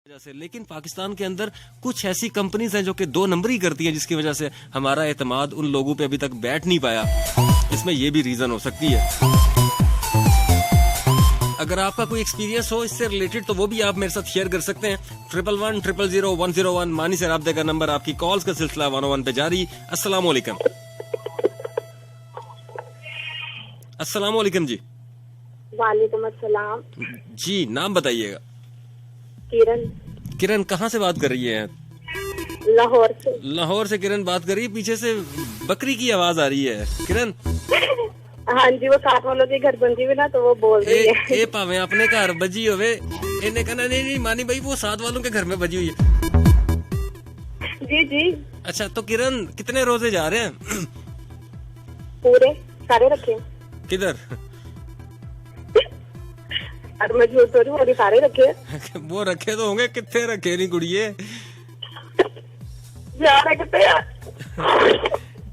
वजह से। लेकिन पाकिस्तान के अंदर कुछ ऐसी कंपनीज हैं जो कि 2 नंबर ही करती हैं, जिसकी वजह से हमारा एतमाद उन लोगों पे अभी तक बैठ नहीं पाया। इसमें ये भी रीजन हो सकती है। अगर आपका कोई एक्सपीरियंस हो इससे रिलेटेड तो वो भी आप मेरे साथ शेयर कर सकते हैं। 11100101 मानी से राब्ते का नंबर। आपकी कॉल्स का सिलसिला 101 पे जारी। अस्सलाम वालेकुम। अस्सलाम वालेकुम जी। वालेकुम अस्सलाम जी, नाम बताइएगा। किरण। किरण कहाँ से बात कर रही है? लाहौर से। लाहौर से किरण बात कर रही है। पीछे से बकरी की आवाज आ रही है किरण। हाँ जी, वो साथ वालों के घर बंदी हुई ना, तो वो बोल रही है। ए पावे अपने घर बजी होवे, इन्हें कहना नहीं मानी भाई वो साथ वालों के घर में बजी हुई है। जी जी। अच्छा, तो किरण कितने रोजे जा रहे हैं? पूरे सारे रखे। किधर? और मैं झूठ तो नहीं, सारे रखे। वो रखे तो होंगे, कितने रखे नहीं कुड़िए।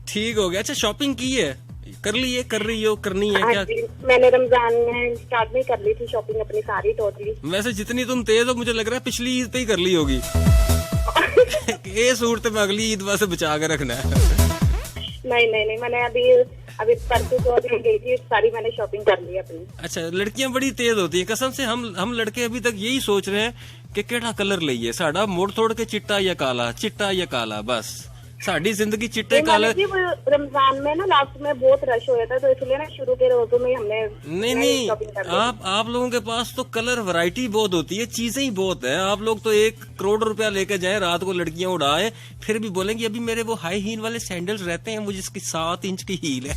ठीक हो गया। अच्छा, शॉपिंग की है? कर ली है? कर रही हो? करनी है क्या? मैंने रमजान में स्टार्ट में कर ली थी शॉपिंग अपनी सारी टोटली। वैसे जितनी तुम तेज हो मुझे लग रहा है पिछली ईद पे ही कर ली होगी। ये सूरत में अगली ईद से बचा के रखना है। नहीं, मैंने अभी परसों को गई थी, सारी मैंने शॉपिंग कर ली अपनी। अच्छा, लड़कियां बड़ी तेज होती है कसम से। हम लड़के अभी तक यही सोच रहे हैं कि केड़ा कलर लईए, साड़ा मोड़ तोड़ के चिट्टा या काला, चिट्टा या काला, बस साड़ी जिंदगी चिट्टे काले। रमजान में ना लास्ट में बहुत रश हो था, तो इसलिए ना शुरू के रोजों में हमने नहीं आप लोगों के पास तो कलर वैरायटी बहुत होती है, चीजें ही बहुत है। आप लोग तो 1 करोड़ रुपया लेके जाए, रात को लड़कियां उड़ाए, फिर भी बोलेंगे अभी मेरे वो हाई हील वाले सैंडल्स रहते हैं, मुझे इसकी 7 इंच की हील है।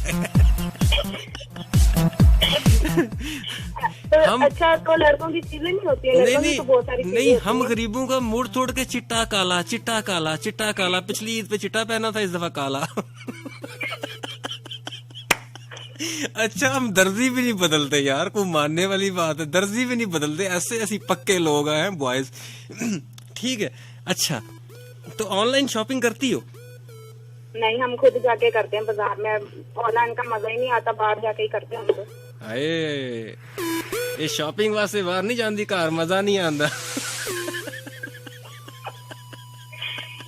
हम अच्छा, तो लड़कों की चीजें नहीं होती है? नहीं, तो बहुत सारी नहीं, हम गरीबों का मुड़ तोड़ के चिट्टा काला, चिट्टा काला, चिट्टा काला। पिछली ईद पे चिट्टा पहना था, इस दफा काला। अच्छा, हम दर्जी भी नहीं बदलते यार, कोई मानने वाली बात है। दर्जी भी नहीं बदलते, ऐसे पक्के लोग हैं बॉयज। ठीक है। अच्छा, तो ऑनलाइन शॉपिंग करती हो? नहीं, हम खुद जाके करते हैं बाजार में। ऑनलाइन का मजा ही नहीं आता, बाहर जाके ही करते हैं हम तो। आए, ये शॉपिंग वास्ते बाहर नहीं जाती, घर मजा नहीं आंदा।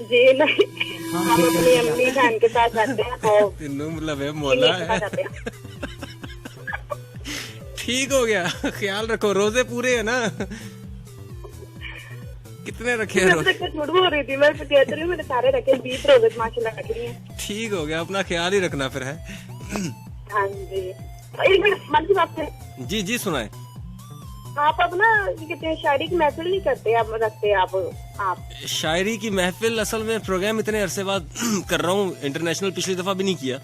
जी नहीं, हम अपनी अम्मी बहन के साथ जाते हैं तो तीनों मतलब है मोला है। ठीक हो गया, ख्याल रखो। रोजे पूरे है ना? कितने रखे हैं? हो रही थी, मैं कहती रही, मैंने सारे रखे, 20 रोजे माशाल्लाह रख लिए। ठीक हो गया, अपना ख्याल ही रखना फिर है। हाँ जी। एक मिनट, मन की बात है। जी सुनाए। आप अब ना कहते हैं शायरी की महफिल नहीं करते, आप रखते आप शायरी की महफिल असल में प्रोग्राम इतने अरसे बाद कर रहा हूँ, इंटरनेशनल पिछली दफा भी नहीं किया,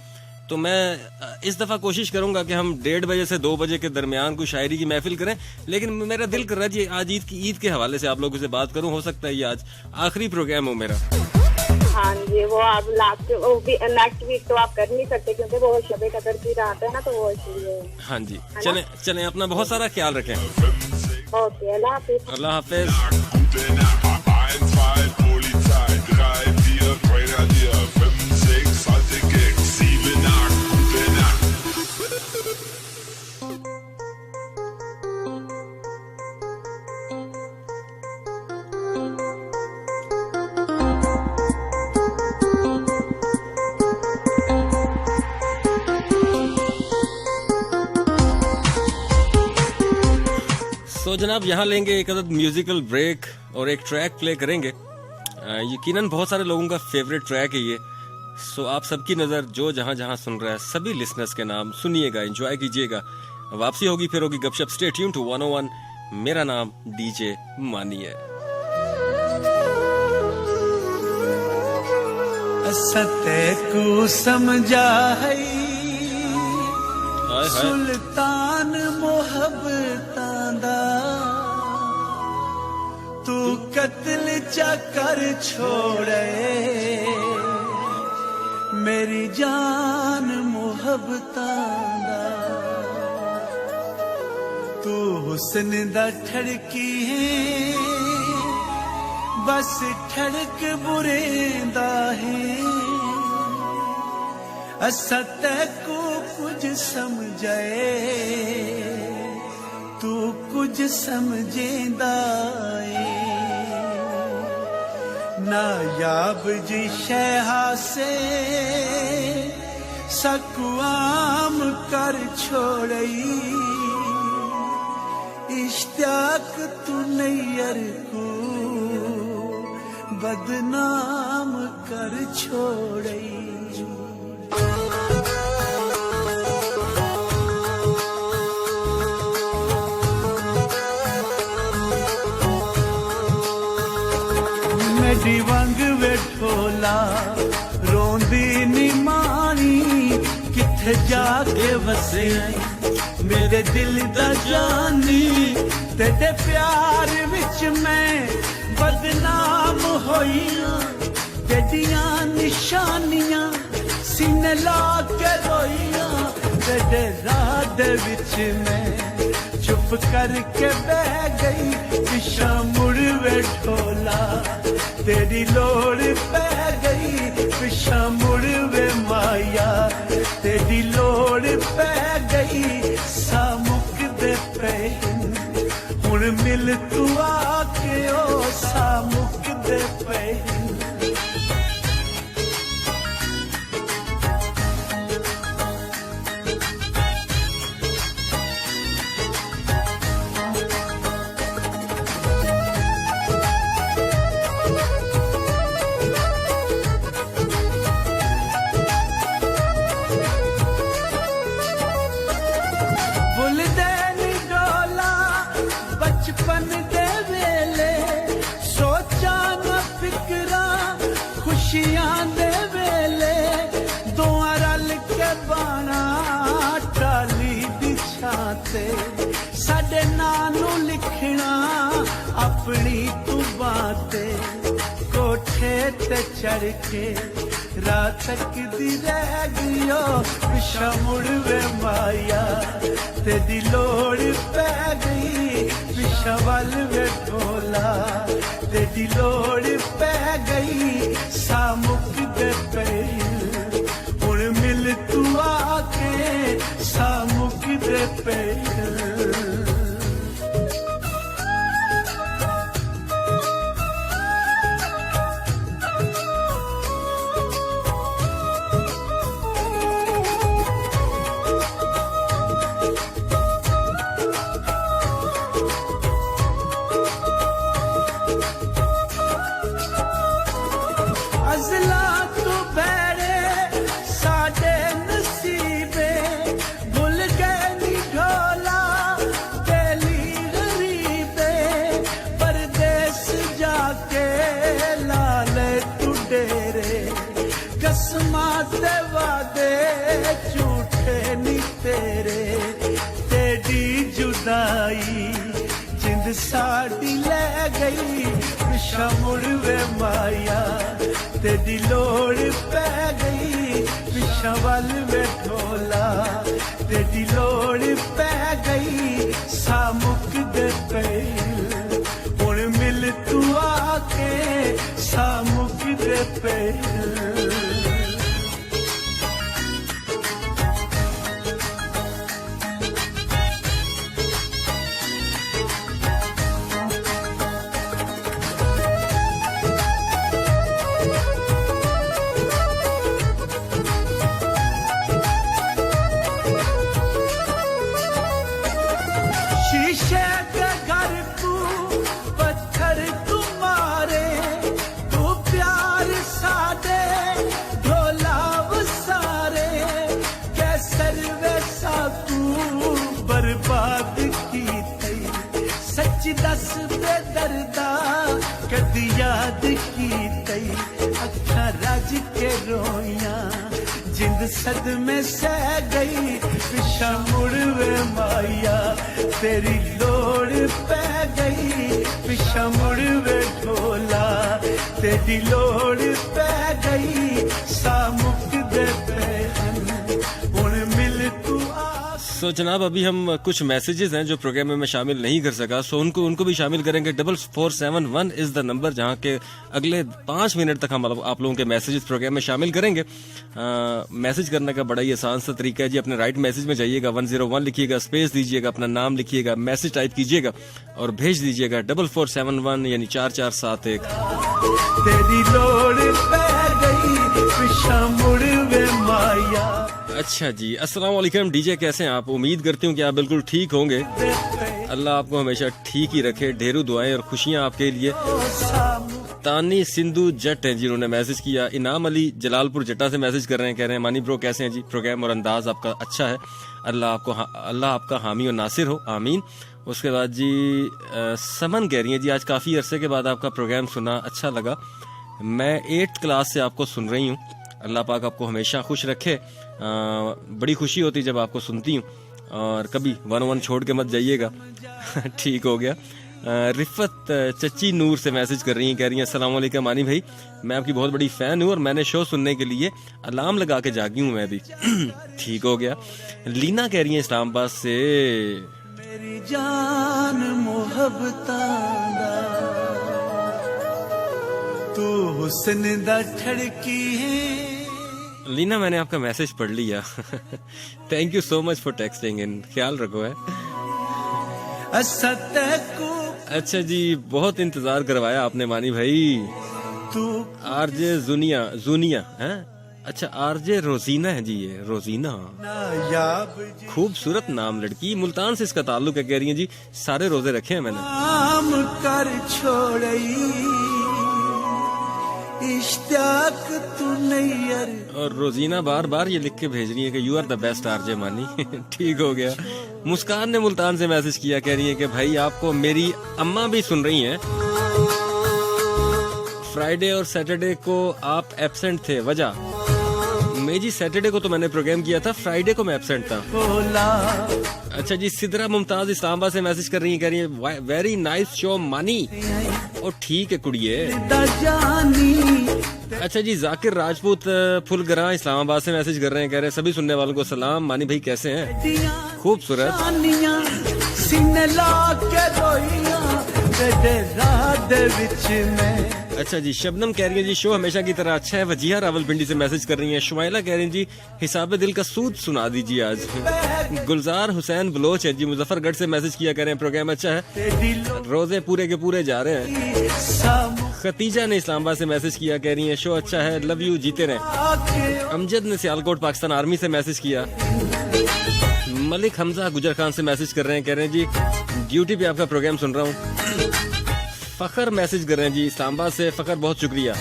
तो मैं इस दफा कोशिश करूंगा कि हम 1:30 बजे से 2 बजे के दरमियान कोई शायरी की महफिल करें। लेकिन मेरा दिल कर रहा है जी आज ईद के हवाले से आप लोगों से बात करूं। हो सकता है ये आज आखिरी प्रोग्राम हो मेरा। हाँ जी, वो आप नेक्स्ट वीक तो आप कर नहीं सकते, क्योंकि वो शबे कदर की रात है ना, तो वो इसलिए। हाँ जी, चले अपना बहुत सारा ख्याल रखें। ओके, अल्लाह हाफिज। अल्लाह हाफिज। तो जनाब यहाँ लेंगे एक अदद म्यूजिकल ब्रेक और एक ट्रैक प्ले करेंगे। यकीनन बहुत सारे लोगों का फेवरेट ट्रैक है ये। सो आप सबकी नज़र जो जहाँ जहाँ सुन रहा है, सभी लिसनर्स के नाम सुनिएगा, एंजॉय कीजिएगा। वापसी होगी, फिर होगी गपशप। Stay tune to 101। मेरा नाम डीजे मानी है। सते को समझा है सुल्तान मोहब्बतां दा, तू कत्ल चकर छोड़े मेरी जान मोहब्बतां दा। तू हुस्न दा ठड़की है, बस ठड़क बुरेंदा है। असते को कुछ समझे, तू कुछ समझेंदा है। नायाब जी शहा से सकुआम कर छोड़ई इश्तियाक तू नैयर को बदनाम कर छोड़ई मेरी वंग वेठोला रोंदी निमानी किथे जाके वसे मेरे दिल दा जानी तेरे प्यार विच मैं बदनाम होइया तेरियां निशानियां सीने ला के रोइया तेरे राह दे विच मैं चुप करके बह गई पिछा मुड़ वेठोला तेरी लोड़ पै गई पिछा मुड़ वे माया तेरी लोड़ पै गई सामुक दे पे हुण मिल तू आके ओ सामुक दे पे बचपन दे वेले सोचा न फिकरा खुशियां दे वेले दोआं रल के बाना टाली बिछाते साडे नां नूं लिखना अपनी तू बातें कोठे ते चढ़ के रात तक दी रह गयो पिछा मुड़ वे माया तेरी लोड़ पै गई पिछा वल वे ढोला तेरी लोड़ पै गई सामुक दे पे हुण मिल तू आके सामुक दे पे अज़ला तू बैरे साडे नसीबे भुल गए नी ढोला तेली गरीबे परदेस जाके लाले तू डेरे कसमां ते वादे झूठे नी तेरे तेरी जुदाई जिंद साडी ले गई पिछा मुड़ वे माया तेरी लोड़ पै गई पिछा वल वे ढोला तेरी लोड़ पै गई सामुक दे पे हुण मिल तू आके सामुक दे पे शीशे के घर को पत्थर तू मारे तू प्यार सादे ढोला सारे कैसर वैसा तू बर्बाद की थई सच दस बेदर्दा कदी याद की तई अखा रज के रोइया जिंद सदमे सह गई पिछा मुड़ वे माया तेरी लोड़ पै गई पिछा मुड़ वे ढोला तेरी लोड़ पै गई सामुक दे पे हुण मिल तू सो जनाब अभी हम कुछ मैसेजेस हैं जो प्रोग्राम में मैं शामिल नहीं कर सका, सो उनको भी शामिल करेंगे। 4471 इज द नंबर जहां के अगले 5 मिनट तक हम आप लोगों के मैसेजेस प्रोग्राम में शामिल करेंगे। मैसेज करने का बड़ा ही आसान सा तरीका है जी, अपने राइट मैसेज में जाइएगा, 101 लिखिएगा, स्पेस दीजिएगा, अपना नाम लिखिएगा, मैसेज टाइप कीजिएगा और भेज दीजिएगा 4471 यानी 4471। तेरी लोड़ पै गई पिछा मुड़ वे माया। अच्छा जी, अस्सलाम वालेकुम डीजे, कैसे हैं आप? उम्मीद करती हूँ कि आप बिल्कुल ठीक होंगे। अल्लाह आपको हमेशा ठीक ही रखे, ढेरों दुआएं और खुशियां आपके लिए। तानी सिंधु जट हैं जिन्होंने मैसेज किया। इनाम अली जलालपुर जट्टा से मैसेज कर रहे हैं, कह रहे हैं मानी ब्रो कैसे हैं जी, प्रोग्राम और अंदाज आपका अच्छा है, अल्लाह आपका हामी और नासिर हो, आमीन। उसके बाद जी समन कह रही हैं जी आज काफ़ी अरसे के बाद आपका प्रोग्राम सुना, अच्छा लगा। मैं 8th क्लास से आपको सुन रही हूँ, अल्लाह पाक आपको हमेशा खुश रखे। बड़ी खुशी होती जब आपको सुनती हूँ, और कभी 101 छोड़ के मत जाइएगा। ठीक हो गया। रिफत चच्ची नूर से मैसेज कर रही हैं, कह रही हैं अस्सलाम वालेकुम मानी भाई, मैं आपकी बहुत बड़ी फ़ैन हूँ और मैंने शो सुनने के लिए अलार्म लगा के जागी हूँ मैं भी। ठीक हो गया। लीना कह रही हैं इस्लामाबाद से, मेरी जान मोहब्बतां दा तू हुस्न दा ठड़की है। लीना मैंने आपका मैसेज पढ़ लिया। Thank you so much for texting in, ख्याल रखो है। अच्छा जी, बहुत इंतजार करवाया आपने मानी भाई। आरजे जूनिया हैं? अच्छा आरजे रोजीना है जी, ये रोजीना खूबसूरत नाम लड़की, मुल्तान से इसका ताल्लुक है। कह रही है जी सारे रोजे रखे हैं मैंने। कर छोड़ई इश्तियाक तू नहीं यार। और रोजीना बार बार ये लिख के भेज रही है कि you are the best RJ Mani. ठीक हो गया। मुस्कान ने मुल्तान से मैसेज किया, कह रही है कि भाई आपको मेरी अम्मा भी सुन रही हैं, फ्राइडे और सैटरडे को आप एब्सेंट थे, वजह? मैं जी सैटरडे को तो मैंने प्रोग्राम किया था, फ्राइडे को मैं एब्सेंट था। अच्छा जी, सिदरा मुमताज इस्लामाबाद से मैसेज कर रही है, कह रही है वेरी नाइस शो मानी। और ठीक है कुड़िए। अच्छा जी, जाकिर राजपूत फुलगरा इस्लामाबाद से मैसेज कर रहे हैं, कह रहे हैं सभी सुनने वालों को सलाम, मानी भाई कैसे हैं? खूबसूरत। अच्छा जी, शबनम कह रही है जी शो हमेशा की तरह अच्छा है। वजीहा रावलपिंडी से मैसेज कर रही हैं। शुमाइला कह रही हैं जी हिसाब दिल का सूद सुना दीजिए आज। गुलजार हुसैन बलोच है जी मुजफ्फरगढ़ से मैसेज किया, कह रहे हैं प्रोग्राम अच्छा है, रोजे पूरे के पूरे जा रहे हैं। खतीजा ने इस्लामाबाद से मैसेज किया, कह रही है शो अच्छा है, लव यू, जीते रहे। अमजद ने सियालकोट पाकिस्तान आर्मी से मैसेज किया। मलिक हमजा गुजर खान से मैसेज कर रहे हैं, कह रहे हैं जी ड्यूटी पे आपका प्रोग्राम सुन रहा हूँ। फखर मैसेज कर रहे हैं जी इस्लामाबाद से, फखर बहुत शुक्रिया।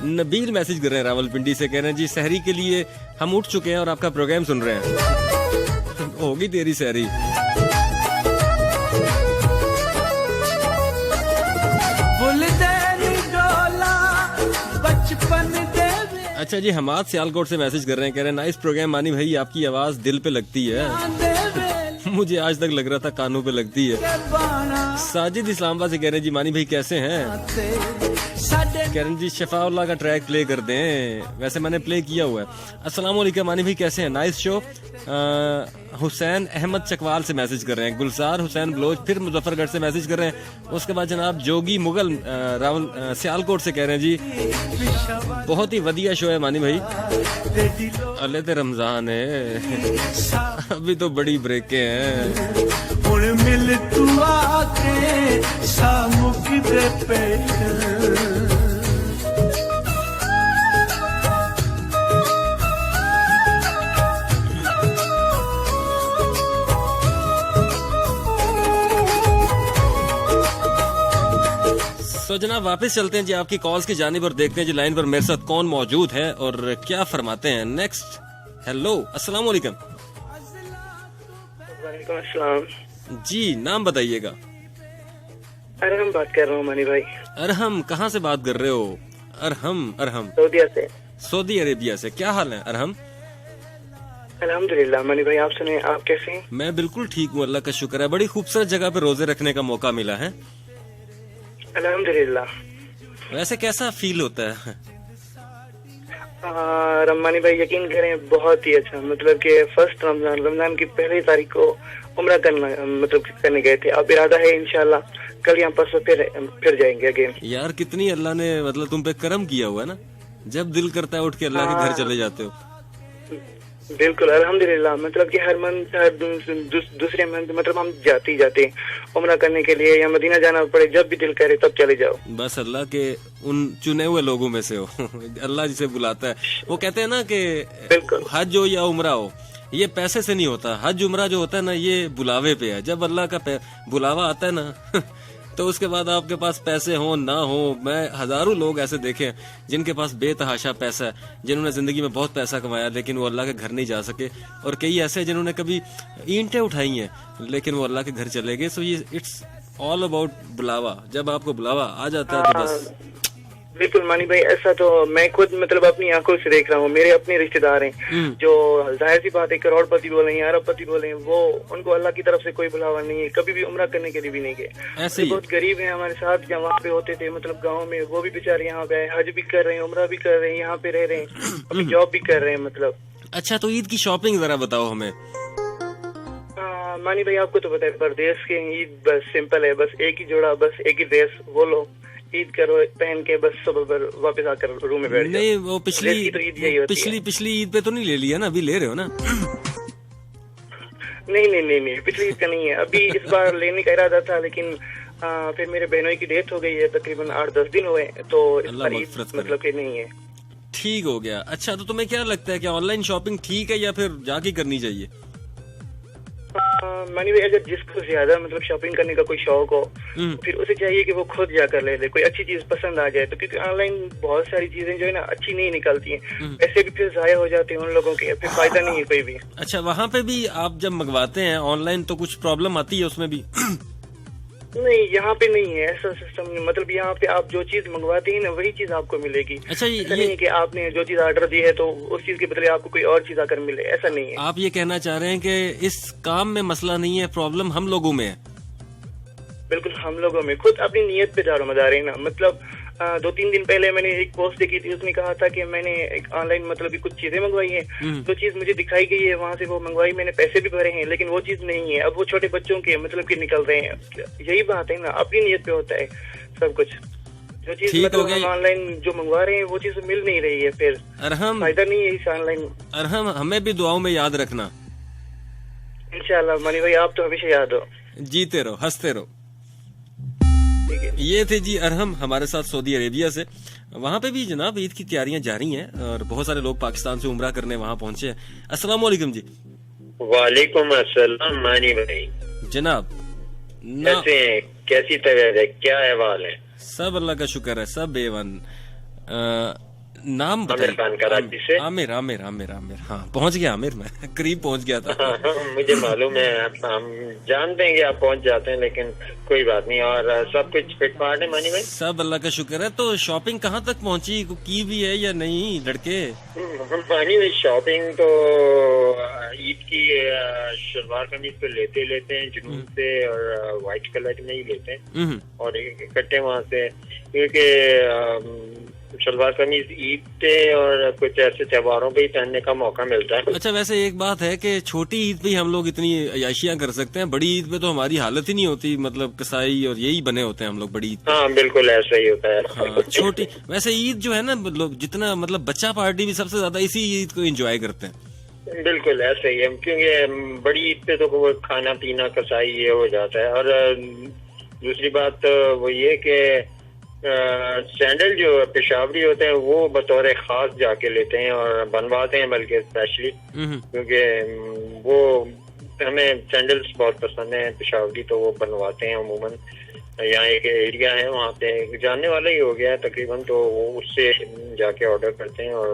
नबील मैसेज कर रहे हैं रावलपिंडी से, कह रहे हैं जी सहरी के लिए हम उठ चुके हैं और आपका प्रोग्राम सुन रहे हैं। होगी तेरी सहरी। अच्छा जी, हमाद सियालकोट से मैसेज कर रहे हैं, कह रहे हैं नाइस प्रोग्राम मानी भाई, आपकी आवाज दिल पे लगती है। मुझे आज तक लग रहा था कानों पे लगती है। साजिद इस्लामाबाद से कह रहे हैं जी मानी भाई कैसे हैं? कह रहे हैं जी शफाउल्लाह का ट्रैक प्ले कर दें, वैसे मैंने प्ले किया हुआ है। अस्सलाम वालेकुम मानी भाई कैसे हैं? Nice show. हुसैन अहमद चकवाल से मैसेज कर रहे हैं। गुलजार हुसैन बलोच फिर मुजफ्फरगढ़ से मैसेज कर रहे हैं। उसके बाद जनाब जोगी मुगल रावल सियालकोट से कह रहे हैं जी बहुत ही वधिया शो है मानी भाई। अल्ले ते रमजान है, अभी तो बड़ी ब्रेकें हैं। मिल तू आके सामुक दे पेट। तो जनाब वापस चलते हैं जी आपकी कॉल्स की जानिब और देखते हैं जी लाइन पर मेरे साथ कौन मौजूद है और क्या फरमाते हैं। नेक्स्ट, हेलो, अस्सलाम वालेकुम। वालेकुम अस्सलाम जी, नाम बताइएगा। अरहम बात कर रहा हूँ मनी भाई। अरहम, कहाँ से बात कर रहे हो? अरहम सऊदीया से। सऊदी अरेबिया से। क्या हाल है अरहम? अल्हम्दुलिल्लाह मनी भाई, आप सुने, आप कैसे हैं? मैं बिल्कुल ठीक हूँ, अल्लाह का शुक्र है। बड़ी खूबसूरत जगह पे रोजे रखने का मौका मिला है। अल्हम्दुलिल्लाह। वैसे कैसा फील होता है? रममानी भाई यकीन करें बहुत ही अच्छा, मतलब कि फर्स्ट रमजान की पहली तारीख को उम्रा करने गए थे। अब इरादा है इंशाल्लाह कल यहाँ पर फिर जाएंगे अगेन। यार कितनी अल्लाह ने मतलब तुम पे करम किया हुआ है ना, जब दिल करता है उठ के अल्लाह के घर चले जाते हो। बिल्कुल अल्हम्दुलिल्लाह। मतलब कि हर मंथ हर दूसरे मंथ मतलब हम जाते ही जाते उम्रा करने के लिए, या मदीना जाना पड़े जब भी दिल करे तब चले जाओ। बस अल्लाह के उन चुने हुए लोगों में से हो। अल्लाह जिसे बुलाता है, वो कहते हैं ना कि बिल्कुल। हज हो या उम्रा हो, ये पैसे से नहीं होता। हज उम्रा जो होता है ना, ये बुलावे पे है। जब अल्लाह का बुलावा आता है ना तो उसके बाद आपके पास पैसे हो ना हो, मैं हजारों लोग ऐसे देखे हैं जिनके पास बेतहाशा पैसा है, जिन्होंने जिंदगी में बहुत पैसा कमाया लेकिन वो अल्लाह के घर नहीं जा सके, और कई ऐसे हैं जिन्होंने कभी ईंटें उठाई हैं लेकिन वो अल्लाह के घर चले गए। सो ये इट्स ऑल अबाउट बुलावा। जब आपको बुलावा आ जाता है तो बस। बिल्कुल मानी भाई, ऐसा तो मैं खुद मतलब अपनी आंखों से देख रहा हूँ। मेरे अपने रिश्तेदार हैं जो जाहिर सी बात है करोड़पति बोले हैं, अरबपति बोले हैं, वो उनको अल्लाह की तरफ से कोई बुलावा नहीं है, कभी भी उम्रा करने के लिए भी नहीं गए। ऐसे ही बहुत गरीब हैं हमारे साथ, जहाँ वहाँ पे होते थे मतलब गाँव में, वो भी बेचारे यहाँ पे आए, हज भी कर रहे हैं, उम्रा भी कर रहे हैं, यहाँ पे रह रहे हैं, अपनी जॉब भी कर रहे हैं मतलब। अच्छा, तो ईद की शॉपिंग जरा बताओ हमें। मानी भाई आपको तो पता है परदेश के ईद बस सिंपल है, बस एक ही जोड़ा, बस एक ही ड्रेस, वो लो ईद करो पहन के, बस सुबह पर वापस आकर रूम में बैठ जाओ। नहीं, वो ड्रेस की तो ईद यही होती है। पिछली ईद पे तो नहीं ले लिया ना? अभी ले रहे हो ना? नहीं, पिछली ईद का नहीं है, अभी इस बार लेने का इरादा था, लेकिन फिर मेरे बहनोई की डेथ हो गई है, तकरीबन 8-10 दिन हुए, तो इस बार ईद मतलब कि नहीं है। ठीक हो गया। अच्छा, तो तुम्हें क्या लगता है कि ऑनलाइन शॉपिंग ठीक है या फिर जाके करनी चाहिए? मानी भाई, अगर जिसको ज्यादा मतलब शॉपिंग करने का कोई शौक हो, फिर उसे चाहिए कि वो खुद जाकर ले कोई अच्छी चीज पसंद आ जाए। तो क्योंकि ऑनलाइन बहुत सारी चीजें जो है ना अच्छी नहीं निकलती हैं, पैसे भी फिर जाया हो जाते हैं उन लोगों के, फिर फायदा नहीं है कोई भी। अच्छा, वहाँ पे भी आप जब मंगवाते हैं ऑनलाइन तो कुछ प्रॉब्लम आती है उसमें भी? नहीं, यहाँ पे नहीं है ऐसा सिस्टम। मतलब यहाँ पे आप जो चीज मंगवाते हैं ना वही चीज आपको मिलेगी। अच्छा, ऐसा नहीं है कि आपने जो चीज ऑर्डर दी है तो उस चीज के बदले आपको कोई और चीज आकर मिले, ऐसा नहीं है। आप ये कहना चाह रहे हैं कि इस काम में मसला नहीं है, प्रॉब्लम हम लोगों में है? बिल्कुल, हम लोगों में खुद अपनी नीयत पे दारोमदार है ना। मतलब 2-3 दिन पहले मैंने एक पोस्ट देखी थी, उसने कहा था कि मैंने एक ऑनलाइन मतलब कुछ चीजें मंगवाई हैं, जो चीज मुझे दिखाई गई है वहां से वो मंगवाई, मैंने पैसे भी भरे हैं, लेकिन वो चीज नहीं है। अब वो छोटे बच्चों के मतलब कि निकल रहे हैं। यही बात है ना, अपनी नीयत पे होता है सब कुछ। जो चीज मतलब हम ऑनलाइन जो मंगवा रहे हैं वो चीज मिल नहीं रही है, फिर फायदा नहीं है इस ऑनलाइन। अरहम, हमें भी दुआओं में याद रखना इंशाल्लाह। मानी भाई, आप तो हमेशा याद हो। जीते रहो, हंसते रहो। ये थे जी अरहम हमारे साथ सऊदी अरेबिया से। वहाँ पे भी जनाब ईद की तैयारियां जारी हैं और बहुत सारे लोग पाकिस्तान से उम्रा करने वहाँ पहुंचे हैं। अस्सलाम वालेकुम जी। वालेकुम अस्सलाम मानी भाई। जनाब कैसे हैं? कैसी तबीयत है? क्या अहवाल है? सब अल्लाह का शुक्र है, सब बेवन। नाम आमिर खान कराची से। आमिर आमिर आमिर आमिर हाँ, पहुंच गया आमिर, मैं करीब पहुंच गया था। मुझे मालूम है, हम जानते हैं कि आप पहुंच जाते हैं, लेकिन कोई बात नहीं। और सब कुछ फिट फाट है मानी भाई? सब अल्लाह का शुक्र है। तो शॉपिंग कहाँ तक पहुंची, की भी है या नहीं लड़के? मानी भाई, शॉपिंग तो ईद की शलवार कमीज तो लेते हैं जुनून से, और व्हाइट कलर में ही लेते हैं और इकट्ठे वहाँ से, क्योंकि शलवार कमीज ईद पे और कुछ ऐसे त्योहारों पे ही पहनने का मौका मिलता है। अच्छा, वैसे एक बात है कि छोटी ईद पे हम लोग इतनी अयाशियां कर सकते हैं, बड़ी ईद पे तो हमारी हालत ही नहीं होती, मतलब कसाई और यही बने होते हैं हम लोग बड़ी ईद। हाँ बिल्कुल ऐसा ही होता है। हाँ, छोटी वैसे ईद जो है ना, लोग जितना मतलब बच्चा पार्टी भी सबसे ज्यादा इसी ईद को एंजॉय करते हैं। बिल्कुल ऐसा ही है, क्योंकि बड़ी ईद पे तो वो खाना पीना कसाई ये हो जाता है। और दूसरी बात वो ये कि सैंडल जो पेशावरी होते हैं वो बतौर खास जाके लेते हैं और बनवाते हैं, बल्कि स्पेशली, क्योंकि वो हमें सैंडल्स बहुत पसंद है पेशावरी, तो वो बनवाते हैं अमूमन। यहाँ एक एरिया है वहाँ पे जानने वाला ही हो गया है तकरीबन, तो वो उससे जाके ऑर्डर करते हैं। और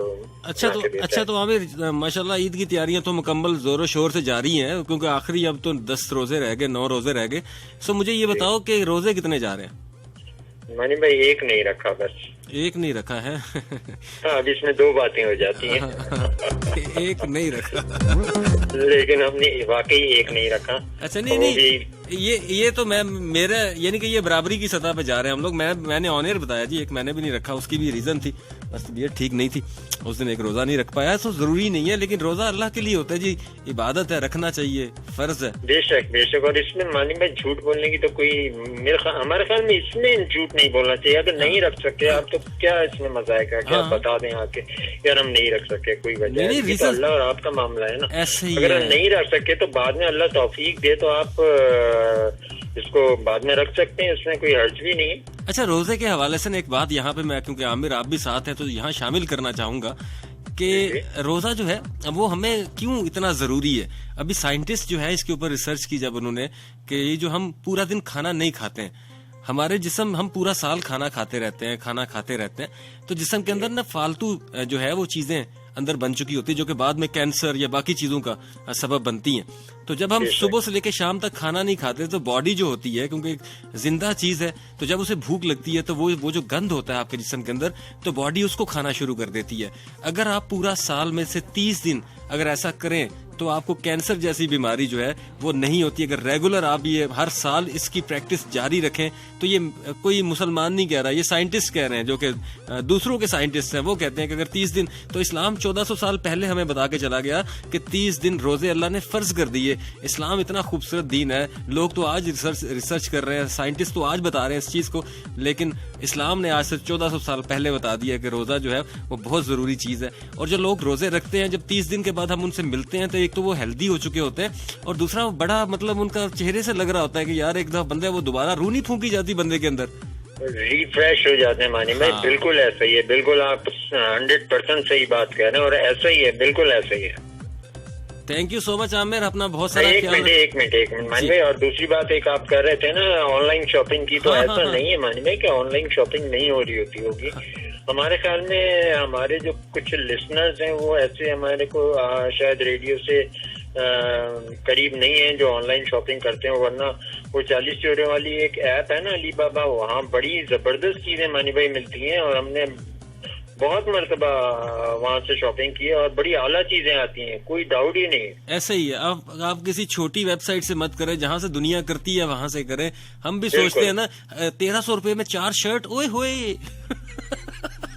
अच्छा तो आमिर, माशाल्लाह ईद की तैयारियां तो मुकम्मल जोरों शोर से जारी हैं, क्योंकि आखिरी अब तो 10 रोजे रह गए, 9 रोजे रह गए। सो मुझे ये बताओ कि रोजे कितने जा रहे हैं? मानी भाई, एक नहीं रखा, बस एक नहीं रखा है। हाँ, अब इसमें 2 बातें हो जाती हैं। एक नहीं रखा लेकिन हमने वाकई एक नहीं रखा। अच्छा, नहीं ये तो मैं मेरा यानी कि ये बराबरी की सतह पे जा रहे हैं हम लोग। मैंने ऑन एयर बताया जी, एक मैंने भी नहीं रखा, उसकी भी रीजन थी, बस तबीयत ठीक नहीं थी, उस दिन एक रोजा नहीं रख पाया। तो जरूरी नहीं है, लेकिन रोजा अल्लाह के लिए होता है जी, इबादत है, रखना चाहिए, फर्ज है। बेशक। और इसमें मानी भाई झूठ बोलने की तो कोई हमारे ख्याल में इसमें झूठ नहीं बोलना चाहिए। अगर नहीं रख सकते आप तो क्या इसमें मजा आएगा? क्या हाँ। बता दें आके यार हम नहीं रख सके, कोई वजह नहीं, है? ये तो research- अल्लाह और आपका मामला है ना। ऐसे ही अगर है। हम नहीं रख सके तो बाद में अल्लाह तौफीक दे तो आप इसको बाद में रख सकते हैं, इसमें कोई हर्ज भी नहीं है। अच्छा, रोजे के हवाले से ना एक बात यहाँ पे मैं, क्योंकि आमिर आप भी साथ हैं, तो यहाँ शामिल करना चाहूंगा कि रोजा जो है वो हमें क्यों इतना जरूरी है। अभी साइंटिस्ट जो है इसके ऊपर रिसर्च की जब उन्होंने कि ये जो हम पूरा दिन खाना नहीं खाते हैं, हमारे जिस्म, हम पूरा साल खाना खाते रहते हैं, तो जिस्म के अंदर ना फालतू जो है वो चीजें अंदर बन चुकी होती है, जो कि बाद में कैंसर या बाकी चीजों का सबब बनती हैं। तो जब हम सुबह से लेकर शाम तक खाना नहीं खाते तो बॉडी जो होती है, क्योंकि एक जिंदा चीज है, तो जब उसे भूख लगती है तो वो जो गंध होता है आपके जिस्म के अंदर, तो बॉडी उसको खाना शुरू कर देती है। अगर आप पूरा साल में से 30 दिन अगर ऐसा करें तो आपको कैंसर जैसी बीमारी जो है वो नहीं होती। अगर रेगुलर आप ये हर साल इसकी प्रैक्टिस जारी रखें तो ये कोई मुसलमान नहीं कह रहा, ये साइंटिस्ट कह रहे हैं, जो कि दूसरों के साइंटिस्ट हैं, वो कहते हैं कि अगर 30 दिन, तो इस्लाम 1400 साल पहले हमें बता के चला गया कि 30 दिन रोजे अल्लाह ने फर्ज कर दिए। इस्लाम इतना खूबसूरत दीन है, लोग तो आज रिसर्च कर रहे हैं, साइंटिस्ट तो आज बता रहे हैं इस चीज को, लेकिन इस्लाम ने आज से 1400 साल पहले बता दिया कि रोजा जो है वो बहुत जरूरी चीज है। और जो लोग रोजे रखते हैं, जब 30 दिन के बाद हम उनसे मिलते हैं तो एक तो वो हेल्दी हो चुके होते हैं, और दूसरा बड़ा मतलब उनका चेहरे से लग रहा होता है कि यार एक दफा बंदा वो दोबारा रूह नहीं फूंकी जाती बंदे के अंदर, रिफ्रेश हो जाते हैं मानी भाई। हाँ। बिल्कुल ऐसा ही है, बिल्कुल आप 100% सही बात कह रहे हैं, और ऐसा ही है, बिल्कुल ऐसा ही है। Thank you so much Aamir, अपना बहुत सारा एक ख्याल मिनट मानी भाई। और दूसरी बात, एक आप कर रहे थे ना ऑनलाइन शॉपिंग की, तो हाँ, ऐसा हाँ। नहीं है मानी भाई कि ऑनलाइन शॉपिंग नहीं हो रही होगी। हमारे ख्याल में हमारे जो कुछ लिसनर्स हैं वो ऐसे हमारे को शायद रेडियो से करीब नहीं है जो ऑनलाइन शॉपिंग करते हैं, वरना वो 40 चोरों वाली एक ऐप है ना अली बाबा, वहाँ बड़ी जबरदस्त चीजें मानी भाई मिलती हैं, और हमने बहुत मर्तबा वहाँ से शॉपिंग की है और बड़ी आला चीजें आती हैं, कोई डाउट ही नहीं। ऐसे ही है। आप किसी छोटी वेबसाइट से मत करें, जहां से दुनिया करती है वहां से करें। हम भी सोचते हैं ना 1300 रुपए में 4 शर्ट, ओए होए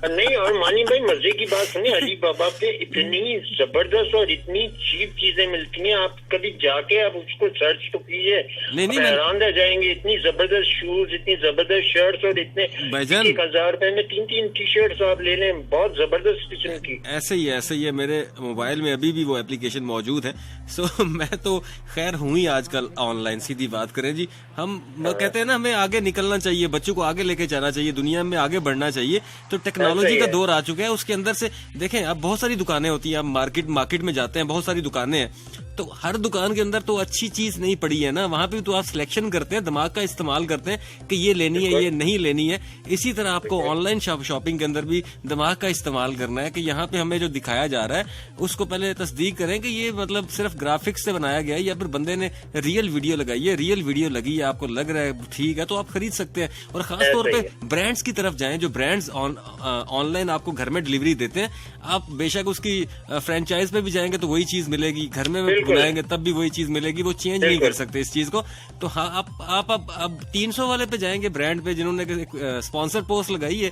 नहीं, और मानी भाई मजे की बात सुनिए, अली बाबा पे इतनी जबरदस्त और इतनी चीप चीजें मिलती हैं, आप कभी जाके आप उसको सर्च तो कीजिए, नहीं, आप हैरान रह जाएंगे। इतनी जबरदस्त शूज, इतनी जबरदस्त शर्ट्स, और इतने भाईजान 1000 रुपए में 3 टी शर्ट्स आप ले लें, बहुत जबरदस्त किस्म की। ऐसे ही है। मेरे मोबाइल में अभी भी वो एप्लीकेशन मौजूद है। सो मैं तो खैर हूँ ही आजकल ऑनलाइन, सीधी बात करें जी। हम कहते हैं ना हमें आगे निकलना चाहिए, बच्चों को आगे लेके जाना चाहिए, दुनिया में आगे बढ़ना चाहिए। तो टेक्नोलॉजी का दौर आ चुका है, उसके अंदर से देखें अब बहुत सारी दुकानें होती हैं, आप मार्केट में जाते हैं, बहुत सारी दुकानें हैं, तो हर दुकान के अंदर तो अच्छी चीज नहीं पड़ी है ना, वहां पे तो आप सिलेक्शन करते हैं, दिमाग का इस्तेमाल करते हैं कि ये लेनी है, ये नहीं लेनी है। इसी तरह आपको ऑनलाइन शॉपिंग के अंदर भी दिमाग का इस्तेमाल करना है कि यहाँ पे हमें जो दिखाया जा रहा है उसको पहले तस्दीक करें कि ये मतलब सिर्फ ग्राफिक्स से बनाया गया है या फिर बंदे ने रियल वीडियो लगाई है, रियल वीडियो लगी है, आपको लग रहा है ठीक है तो आप खरीद सकते हैं। और खास तौर पे ब्रांड्स की तरफ जाएं, जो ब्रांड्स ऑनलाइन आपको घर में डिलीवरी देते हैं, आप बेशक उसकी फ्रेंचाइज पे भी जाएंगे तो वही चीज मिलेगी, घर में बुलाएंगे तब भी वही चीज मिलेगी, वो चेंज नहीं कर सकते इस चीज को। तो हाँ, आप अब 300 वाले पे जाएंगे, ब्रांड पे जिन्होंने स्पॉन्सर पोस्ट लगाई है,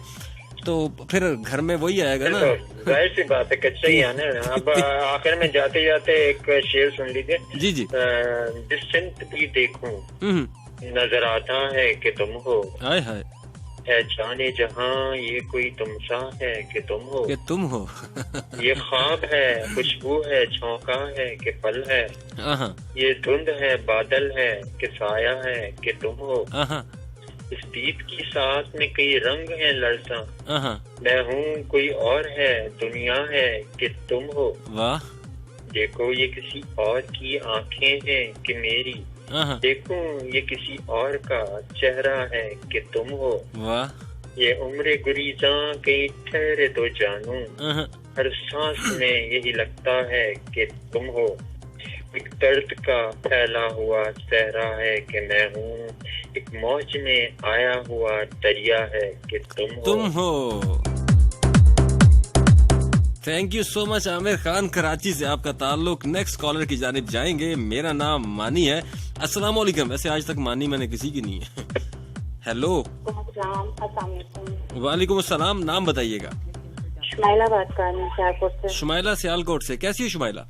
तो फिर घर में वही आएगा ना। जाहिर सी बात है, कच्चा ही आना है। अब आखिर में जाते जाते एक शेर सुन लीजिए। जी जी। जिस सिमत भी देखूं नजर आता है कि तुम हो, हाय हाय, है जाने जहां ये कोई तुमसा है कि तुम हो, कि तुम हो ये ख्वाब है, खुशबू है, झोंका है कि पल है, ये धुंध है, बादल है कि साया है कि तुम हो, इस दीप की सांस में कई रंग हैं लरसा, मैं हूँ कोई और है, दुनिया है कि तुम हो, वाह, देखो ये किसी और की आंखें हैं कि मेरी, देखो ये किसी और का चेहरा है कि तुम हो, वाह, ये उम्र गुरीजा कहीं ठहरे तो जानूं, हर सांस में यही लगता है कि तुम हो, एक दर्द का फैला हुआ सहरा है कि मैं हूँ, एक मौज में आया हुआ दरिया है कि तुम हो। Thank you so much Aamir Khan, Karachi से आपका ताल्लुक। नेक्स्ट कॉलर की जानिब जाएंगे। मेरा नाम मानी है। अस्सलाम वालेकुम। वैसे आज तक मानी मैंने किसी की नहीं है। हेलो। वालेकुम अस्सलाम। नाम बताइएगा। शुमाइला बात कर रही हूँ सियालकोट से। शुमाइला सियालकोट से। कैसी है शुमाइला?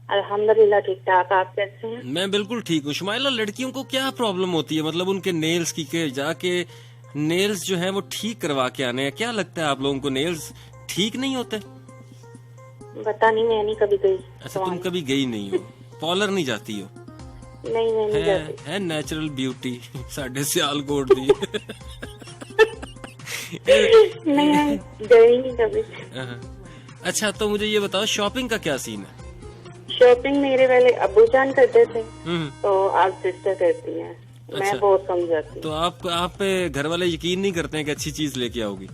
अल्हम्दुलिल्लाह ठीक ठाक, आप कैसे हैं? मैं बिल्कुल ठीक हूँ। शुमाइला, लड़कियों को क्या प्रॉब्लम होती है, मतलब उनके नेल्स की के जाके नेल्स जो है वो ठीक करवा के आने हैं। क्या लगता है आप लोगों को नेल्स ठीक नहीं होते? पता नहीं, मैं नहीं कभी गई। अच्छा, तुम कभी गई नहीं हो, पार्लर नहीं जाती हो? नहीं, मैं नहीं जाती। है नेचुरल ब्यूटी साढ़े सियालकोट दी। नहीं, मैं गई नहीं कभी। अच्छा, तो मुझे ये बताओ शॉपिंग का क्या सीन है? शॉपिंग मेरे पहले अब्बू जान करते थे, तो आज सिस्टर करती है। मैं अच्छा। बहुत कम जाती तो आप पे घर वाले यकीन नहीं करते हैं कि अच्छी चीज लेके आओगी?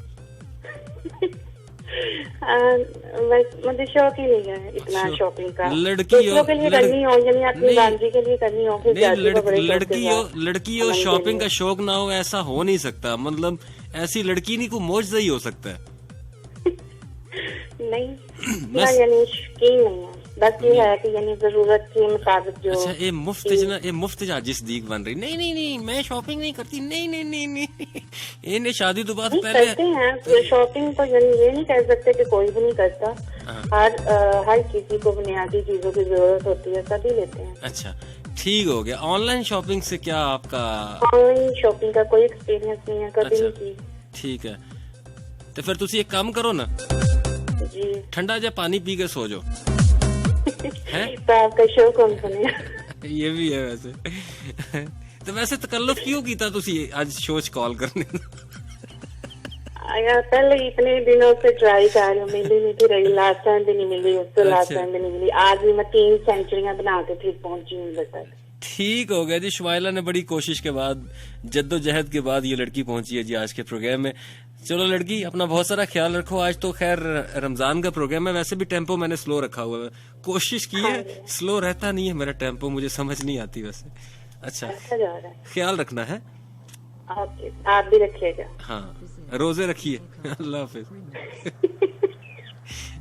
मुझे शौक ही नहीं है इतना शॉपिंग का। लड़की दूसरों के लिए करनी हो, यानी अपनी भांजी के लिए करनी हो, फिर जाती हो बड़े शौक के साथ। लड़की हो शॉपिंग का शौक ना हो, ऐसा हो नहीं सकता। मतलब ऐसी लड़की नहीं, को मौजज़ा ही हो सकता है। नहीं, यानी शौकीन नहीं है, बस ये है कि यानी जरूरत के मुताबिक जो। अच्छा, ये मुफ्त जाजिस दीक बन रही। नहीं नहीं नहीं, मैं शॉपिंग नहीं करती। नहीं नहीं नहीं नहीं, इन्हें शादी तो बात पहले करते हैं शॉपिंग, तो यानी ये नहीं कह सकते कि कोई भी नहीं करता। हर किसी को बुनियादी चीजों की जरूरत होती है, सभी लेते हैं। अच्छा, ठीक हो गया। ऑनलाइन शॉपिंग से क्या आपका? ऑनलाइन शॉपिंग का कोई एक्सपीरियंस नहीं है, कभी नहीं की। ठीक है, तो फिर तुसी एक काम करो ना जी, ठंडा जा पानी पी के सो जाओ। तो आपका शो कौन सुने? ये भी है वैसे। तो वैसे तकल्लुफ क्यों कीता तुसी आज शो च कॉल करने? पहले इतने दिनों से ट्राई कर रही हूँ, मिली नहीं थी रही। लास्ट टाइम भी नहीं मिली, उससे लास्ट टाइम भी नहीं मिली। आज भी मैं 3 सेंचुरियां बना के फिर पहुंची हूँ तक। ठीक हो गया जी। शुमाइला ने बड़ी कोशिश के बाद, जद्दोजहद के बाद ये लड़की पहुंची है जी आज के प्रोग्राम में। चलो लड़की, अपना बहुत सारा ख्याल रखो। आज तो खैर रमजान का प्रोग्राम है, वैसे भी टेम्पो मैंने स्लो रखा हुआ है। कोशिश की है, स्लो रहता नहीं है मेरा टेम्पो, मुझे समझ नहीं आती वैसे। अच्छा जा रहा है, ख्याल रखना है। आप भी रखिएगा। हाँ, रोजे रखिए। अल्लाह हाफिज।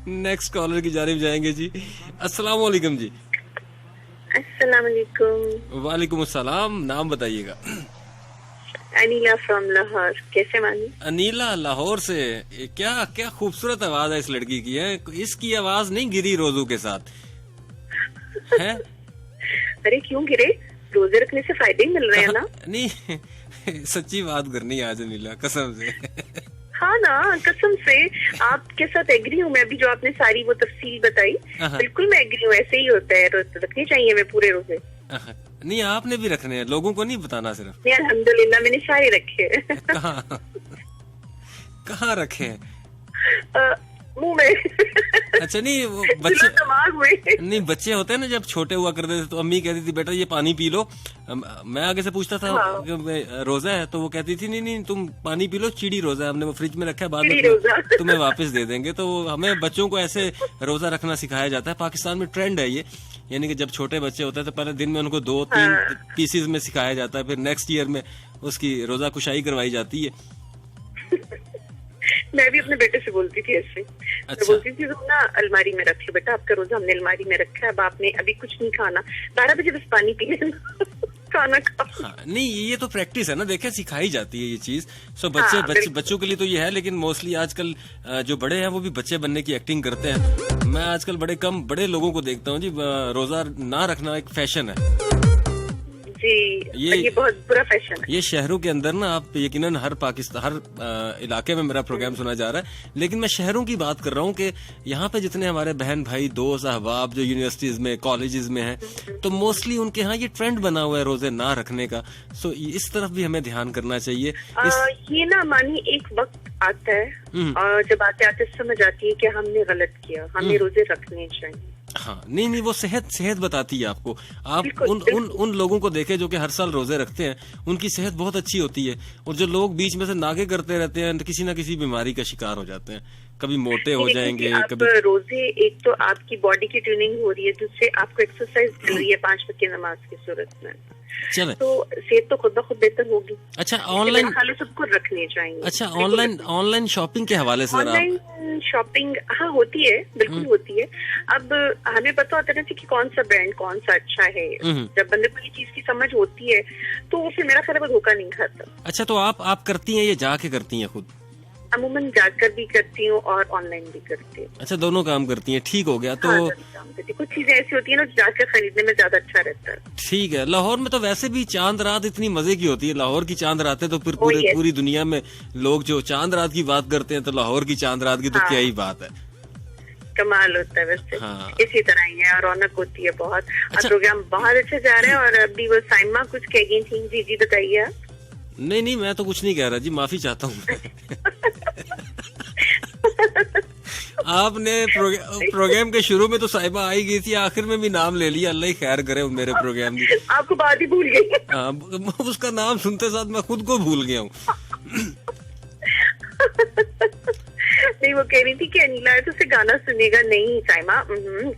नेक्स्ट कॉलर की जानिब जाएंगे जी। अस्सलाम वालेकुम जी। अस्सलाम वालेकुम। वालेकुम अस्सलाम। नाम बताइएगा। अनीला फ्रॉम लाहौर। कैसे मानी? अनीला लाहौर से। क्या क्या खूबसूरत आवाज है इस लड़की की है। इसकी आवाज नहीं गिरी रोजू के साथ है? अरे क्यों गिरे? रोजे रखने से फायदे ही मिल रहे हैं ना। नहीं, सच्ची बात करनी है आज अनीला, कसम से। हाँ ना, कसम से आपके साथ एग्री हूँ मैं। अभी जो आपने सारी वो तफसील बताई, बिल्कुल मैं एग्री हूँ। ऐसे ही होता है, रोजे रखने चाहिए मैं पूरे रोजे। नहीं, आपने भी रखने हैं, लोगों को नहीं बताना सिर्फ। नहीं, अल्हम्दुलिल्लाह मैंने सारे रखे। कहाँ रखे हैं? मुंह में। अच्छा, नहीं वो बच्चे, दिमाग में। नहीं बच्चे होते हैं ना, जब छोटे हुआ करते थे तो अम्मी कहती थी बेटा ये पानी पी लो। मैं आगे से पूछता था कि रोजा है, तो वो कहती थी नहीं नहीं तुम पानी पी लो, चीड़ी रोजा है, हमने वो फ्रिज में रखा है, बाद में तुम्हें वापस दे देंगे। तो हमें बच्चों को ऐसे रोजा रखना सिखाया जाता है। पाकिस्तान में ट्रेंड है ये, यानी कि जब छोटे बच्चे होते हैं तो पहले दिन में उनको 2-3 पीसेस में सिखाया जाता है, फिर नेक्स्ट ईयर में उसकी रोजा कुशाई करवाई जाती है। मैं भी अपने बेटे से बोलती थी ऐसे। अच्छा। मैं बोलती थी तुम ना अलमारी में रख लो बेटा, आपका रोजा हमने अलमारी में रखा है, अब आपने अभी कुछ नहीं खाना, 12 बजे बस पानी पी लेना। खाना खा। हाँ, नहीं ये तो प्रैक्टिस है ना, देखे सिखाई जाती है ये चीज। सो बच्चों के लिए तो ये है, लेकिन मोस्टली आजकल जो बड़े हैं वो भी बच्चे बनने की एक्टिंग करते हैं। मैं आजकल बड़े लोगों को देखता हूँ जी, रोजा ना रखना एक फैशन है जी। ये बहुत बुरा फैशन है। ये शहरों के अंदर ना, आप यकीनन हर इलाके में मेरा प्रोग्राम सुना जा रहा है, लेकिन मैं शहरों की बात कर रहा हूँ कि यहाँ पे जितने हमारे बहन भाई दोस्त अहबाब जो यूनिवर्सिटीज में कॉलेजेस में हैं, तो मोस्टली उनके यहाँ ये ट्रेंड बना हुआ है रोजे ना रखने का। सो इस तरफ भी हमें ध्यान करना चाहिए। ये ना मानी एक वक्त आता है और जब आते आते समझ आती है कि हमने गलत किया, हमें रोजे रखने चाहिए। हाँ, नहीं वो सेहत बताती है आपको। आप उन लोगों को देखें जो कि हर साल रोजे रखते हैं, उनकी सेहत बहुत अच्छी होती है। और जो लोग बीच में से नागे करते रहते हैं, किसी ना किसी बीमारी का शिकार हो जाते हैं, कभी मोटे हो जाएंगे, कभी। रोजे एक तो आपकी बॉडी की ट्यूनिंग हो रही है, जिससे आपको एक्सरसाइज मिल रही है 5 वक्त की नमाज की सूरत में, चले तो सेहत तो खुद ब खुद बेहतर होगी। अच्छा, ऑनलाइन सबको रखने चाहिए। अच्छा, ऑनलाइन शॉपिंग के हवाले से ऑनलाइन शॉपिंग हाँ होती है, बिल्कुल होती है। अब हमें पता होता है ना कि कौन सा ब्रांड कौन सा अच्छा है। जब बंदे को ये चीज की समझ होती है तो फिर मेरा ख्याल है वो धोखा नहीं खाता। अच्छा, तो आप करती हैं, ये जाके करती हैं खुद? अमूमन जाकर भी करती हूँ और ऑनलाइन भी करती हूँ। अच्छा, दोनों काम करती हैं, ठीक हो गया। तो हाँ, काम करती हूँ। कुछ चीजें ऐसी होती है ना जाकर खरीदने में ज्यादा अच्छा रहता है। ठीक है। लाहौर में तो वैसे भी चांद रात इतनी मजे की होती है। लाहौर की चांद रातें तो फिर पूरी दुनिया में लोग जो चांद रात की बात करते हैं, तो लाहौर की चांद रात की तो क्या ही बात है, कमाल होता है वैसे। हाँ। इसी तरह ही है, रौनक होती है बहुत। अच्छा। प्रोग्राम बहुत अच्छे जा रहे हैं। और अभी वो साइमा कुछ कहेगी थी, जी बताइए आप। नहीं, मैं तो कुछ नहीं कह रहा जी, माफी चाहता हूँ। आपने प्रोग्राम के शुरू में तो साहिबा आई गई थी, आखिर में भी नाम ले लिया। अल्लाह ही खैर करे मेरे प्रोग्राम की। आपको बात ही भूल गई। हाँ, उसका नाम सुनते साथ मैं खुद को भूल गया हूँ। नहीं, वो कह रही थी कि अनिला है तो उसे गाना सुनेगा। नहीं साइमा,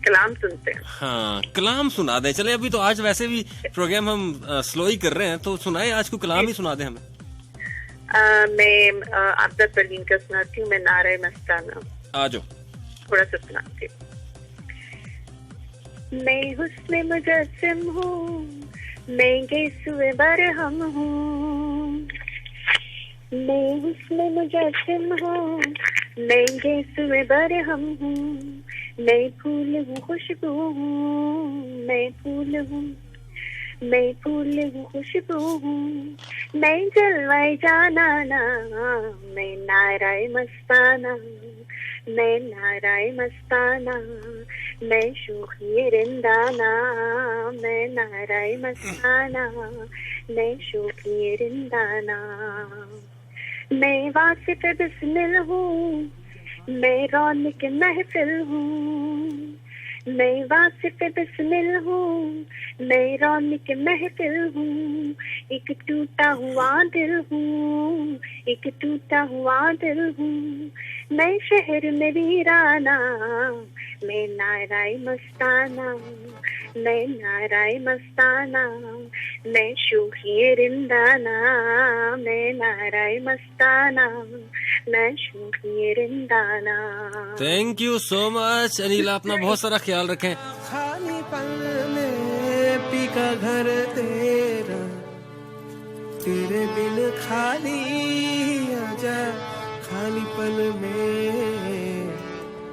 कलाम सुनते हैं। हाँ, कलाम सुना दें। चले, अभी तो आज वैसे भी प्रोग्राम हम स्लो ही कर रहे हैं, तो सुनाए आज को कलाम ही सुना दें हमें। मैं आपदा परवीन का सुनाती हूँ। मैं नारे मस्ताना। आ जाओ, थोड़ा सा सुनाती हूँ। मैं हुस्न मुजस्सिम हूँ, मैं गेसुए बरहम हूँ। मैं हुस्न मुजस्सिम हूँ, मैं गेसुए बरहम हूँ। मैं फूल हूँ, खुशबू हूँ। मैं फूल हूँ, मैं फूल हूँ, खुशबू हूँ। मैं जलवाए जाना ना, मैं नाराए मस्ताना। मैं नाराए मस्ताना, मैं शोखी रिंदाना। मैं नाराए मस्ताना, मैं शोखी रिंदाना। मैं वासिफ बिस्मिल हूँ, मैं रौनक महफिल हूँ। मैं वासिफ बिस्मिल हूँ, मैं रौनक महफिल हूँ। एक टूटा हुआ दिल हूँ, एक टूटा हुआ दिल हूँ। मैं शहर में वीराना, मैं नाराए मस्ताना। मैं नाराए मस्ताना, मैं शोखी रिंदाना। मैं नाराए मस्ताना, मैं शोखी रिंदाना। Thank you so much Anila, अपना बहुत सारा ख्याल रखें। खाली पल में पी का घर तेरा, तेरे बिन खाली आजा। खाली पल में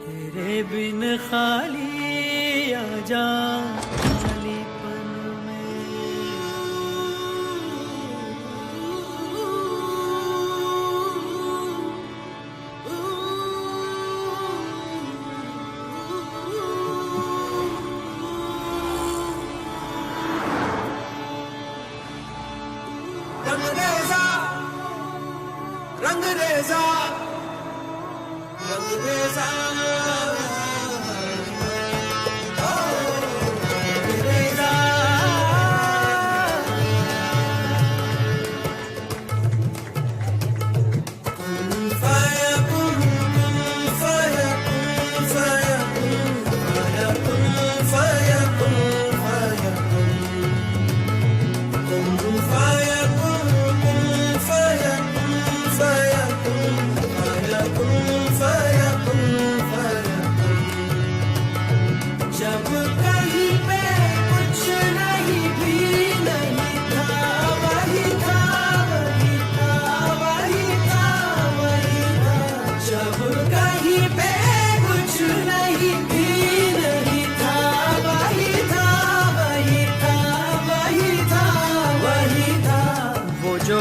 तेरे बिन खाली आजा। खाली पल रंगरेजा, रंगरेजा, रंगरेजा।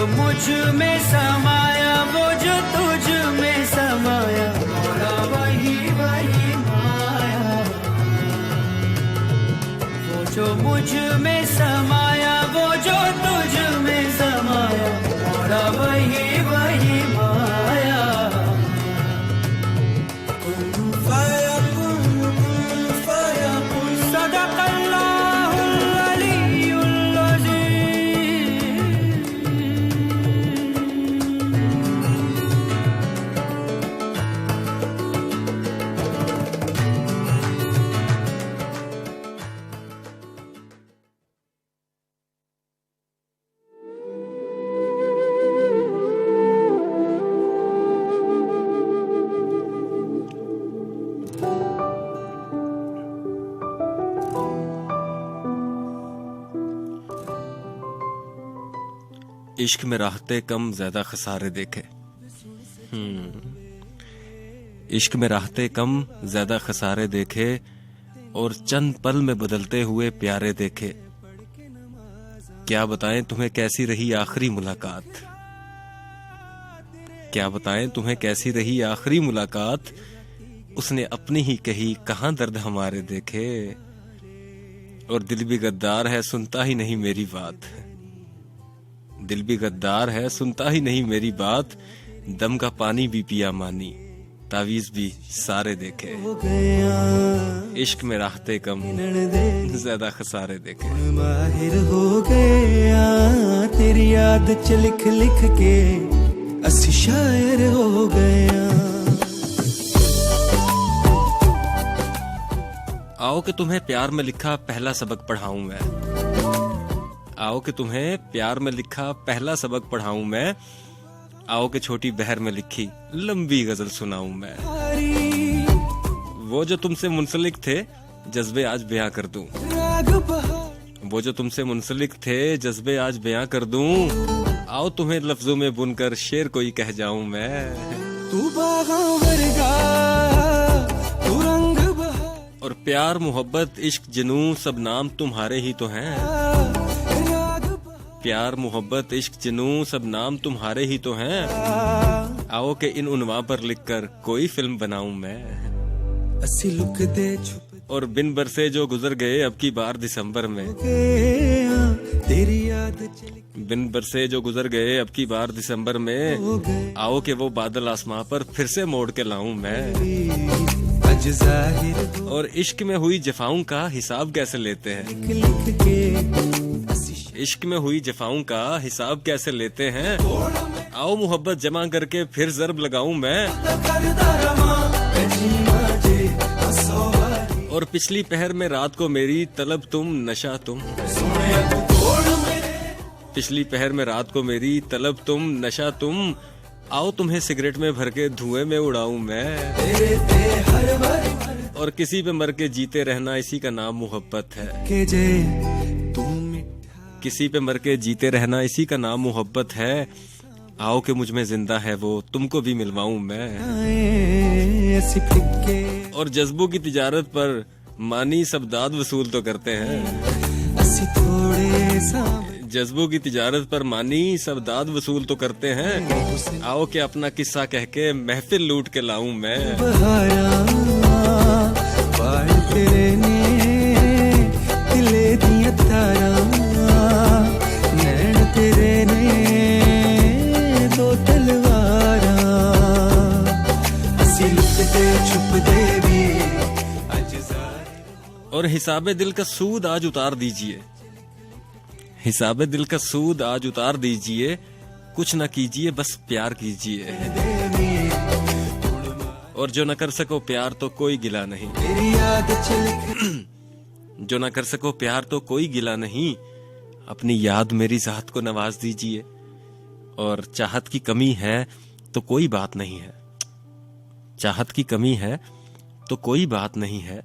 मुझ में समाया, वो जो तुझ में समाया, मोरा वही वही माया। वो जो मुझ में समाया, वो जो तुझ में समाया, मोरा वही वही माया। इश्क में राहते कम ज्यादा खसारे देखे। इश्क में राहते कम ज्यादा खसारे देखे और चंद पल में बदलते हुए प्यारे देखे। क्या बताएं तुम्हें कैसी रही आखिरी मुलाकात, क्या बताएं तुम्हें कैसी रही आखिरी मुलाकात। उसने अपनी ही कही कहां दर्द हमारे देखे। और दिल भी गद्दार है सुनता ही नहीं मेरी बात, दिल भी गद्दार है सुनता ही नहीं मेरी बात। दम का पानी भी पिया मानी तावीज भी सारे देखे। इश्क में राहते कम ज्यादा खसारे देखे। माहिर हो गया तेरी याद च लिख लिख के असी शायर हो गया। आओ कि तुम्हें प्यार में लिखा पहला सबक पढ़ाऊं मैं, आओ कि तुम्हें प्यार में लिखा पहला सबक पढ़ाऊं मैं। आओ कि छोटी बहर में लिखी लंबी गजल सुनाऊं मैं। वो जो तुमसे मुंसलिक थे जज्बे आज बयां कर दूं, वो जो तुमसे मुंसलिक थे जज्बे आज बयां कर दूं। आओ तुम्हें लफ्जों में बुनकर शेर कोई कह जाऊं मैं। तू बागा वर्गा तू रंग और प्यार मोहब्बत इश्क जुनूं सब नाम तुम्हारे ही तो हैं। प्यार मोहब्बत इश्क जुनूं सब नाम तुम्हारे ही तो हैं। आओ के इन उन्वा पर लिखकर कोई फिल्म बनाऊं मैं। असी लुक दे छुप और बिन बरसे जो गुजर गए अब की बार दिसंबर में, गया तेरी याद चली बिन बरसे जो गुजर गए अब की बार दिसंबर में। आओ के वो बादल आसमां पर फिर से मोड़ के लाऊं मैं। आज जाहिर हो और इश्क में हुई जफाओं का हिसाब कैसे लेते हैं, लिख के इश्क में हुई जफाओं का हिसाब कैसे लेते हैं। आओ मोहब्बत जमा करके फिर जर्ब लगाऊं मैं। और पिछली पहर में रात को मेरी तलब तुम नशा तुम, पिछली पहर में रात को मेरी तलब तुम नशा तुम। आओ तुम्हें सिगरेट में भर के धुएं में उड़ाऊं मैं। और किसी पे मर के जीते रहना इसी का नाम मोहब्बत है, के जे तुम किसी पे मर के जीते रहना इसी का नाम मोहब्बत है। आओ कि मुझ में जिंदा है वो तुमको भी मिलवाऊं मैं। ऐसी फिक्के और जज्बों की तिजारत पर मानी सब दाद वसूल तो करते हैं। असी थोड़े सा जज्बों की तिजारत पर मानी सब दाद वसूल तो करते हैं। आओ कि अपना किस्सा कह के महफिल लूट के लाऊं मैं। बहारा बाल तेरे ने दिले दिया तारा नैन तेरे ने दो तलवारा। असी लुकते छुप दे भी आज जाहिर और हिसाबे दिल का सूद आज उतार दीजिए, हिसाबे दिल का सूद आज उतार दीजिए। कुछ न कीजिए बस प्यार कीजिए। और जो न कर सको प्यार तो कोई गिला नहीं, तेरी याद चल जो न कर सको प्यार तो कोई गिला नहीं। अपनी याद मेरी ज़ात को नवाज दीजिए। और चाहत की कमी है तो कोई बात नहीं है, चाहत की कमी है तो कोई बात नहीं है।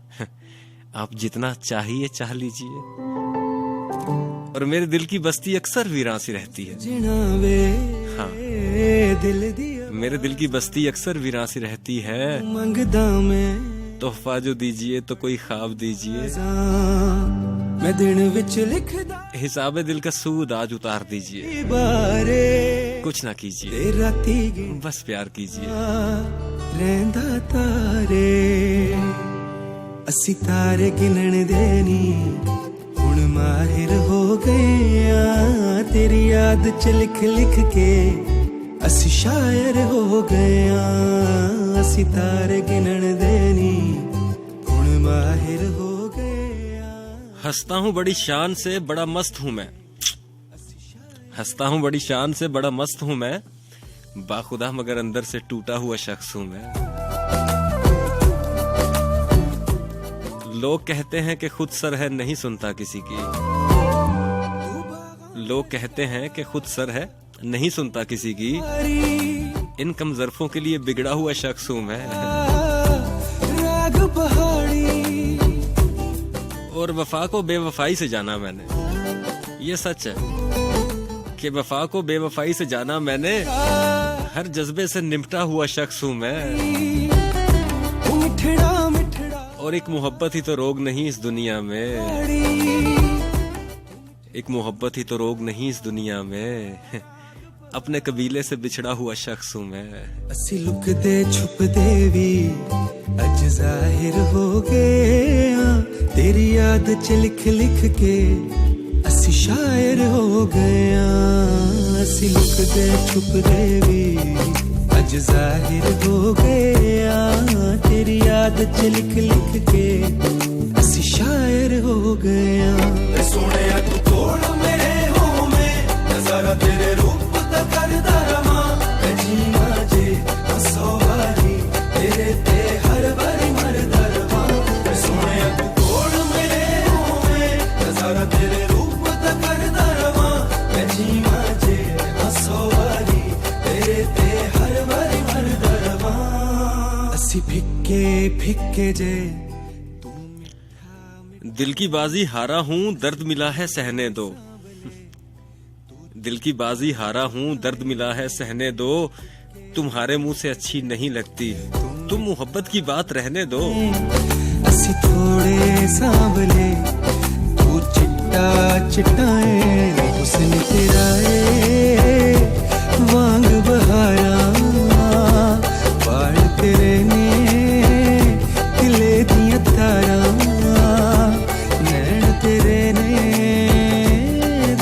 आप जितना चाहिए चाह लीजिए। और मेरे दिल की बस्ती अक्सर वीरान सी रहती है। जिनावे हाँ। दिल दिया मेरे दिल की बस्ती अक्सर वीरान सी रहती है। मंगदा में तोहफा जो दीजिए तो कोई ख्वाब दीजिए। मैं दिन विच लिखदा हिसाबे दिल का सूद आज उतार दीजिए। बारे कुछ ना कीजिए ते राती गिन बस प्यार कीजिए। रहंदा तारे असी तारे गिनण देनी हुण माहिर हो गया। तेरी याद च लिख लिख के असी शायर हो गया। असी तारे गिनण देनी हुण माहिर हो गया। हंसता हूँ बड़ी शान से बड़ा मस्त हूँ मैं, हंसता हूँ बड़ी शान से बड़ा मस्त हूँ मैं। बाखुदा मगर अंदर से टूटा हुआ शख्स हूँ मैं। लोग कहते हैं कि खुद सर है नहीं सुनता किसी की, लोग कहते हैं कि खुद सर है नहीं सुनता किसी की। इन कम ज़र्फों के लिए बिगड़ा हुआ शख्स हूँ मैं। राग पहाड़ी और वफा को बेवफाई से जाना मैंने, ये सच है कि वफा को बेवफाई से जाना मैंने। हर जज्बे से निपटा हुआ शख्स हूँ मैं, मिठड़ा मिठड़ा और एक मोहब्बत ही तो रोग नहीं इस दुनिया में, एक मोहब्बत ही तो रोग नहीं इस दुनिया में, अपने कबीले से बिछड़ा हुआ शख्स हूँ मैं। असी लुकदे छुपदे भी अज जाहिर हो गए, तेरी याद च लिख लिख के असी शायर हो गए। असी लुकदे छुपदे भी अज जाहिर हो गए, तेरी याद च लिख लिख के असी शायर हो गए। सोने तू तोड़ मेरे हो में नजारा तेरे रूप दा करदा रवां, मैं जीना जे हंसो वाली तेरे ते हर बारी मरदा रवां। सोने तू तोड़ मेरे हो में नजारा तेरे रूप दा करदा रवां, मैं जीना जे हंसो वाली तेरे ते हर बारी मरदा रवां। असी फिक्के फिक्के जे दिल की बाजी हारा हूँ दर्द मिला है सहने दो, दिल की बाजी हारा हूँ दर्द मिला है सहने दो, तुम्हारे मुंह से अच्छी नहीं लगती तुम मोहब्बत की बात रहने दो। असी थोड़े सांवले तू चिट्टा चिट्टाए, हुस्न तेरा ए वांग बहारा, बाल तेरे ने दिले दिया तारा, नैन तेरे ने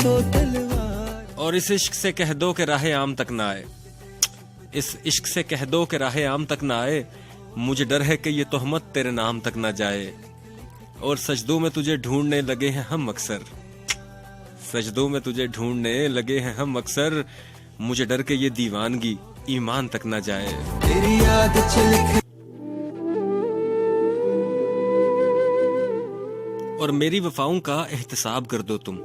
दो तलवार। और इस इश्क से कह दो कि राह आम तक ना आए, इस इश्क से कह दो कि राह आम तक ना आए, मुझे डर है कि ये तोहमत तेरे नाम तक ना जाए। और सजदों में तुझे ढूंढने लगे हैं हम अक्सर, सजदों में तुझे ढूंढने लगे हैं हम अक्सर, मुझे डर के ये दीवानगी ईमान तक ना जाए। तेरी याद चल और मेरी वफाओं का एहतसाब कर दो तुम,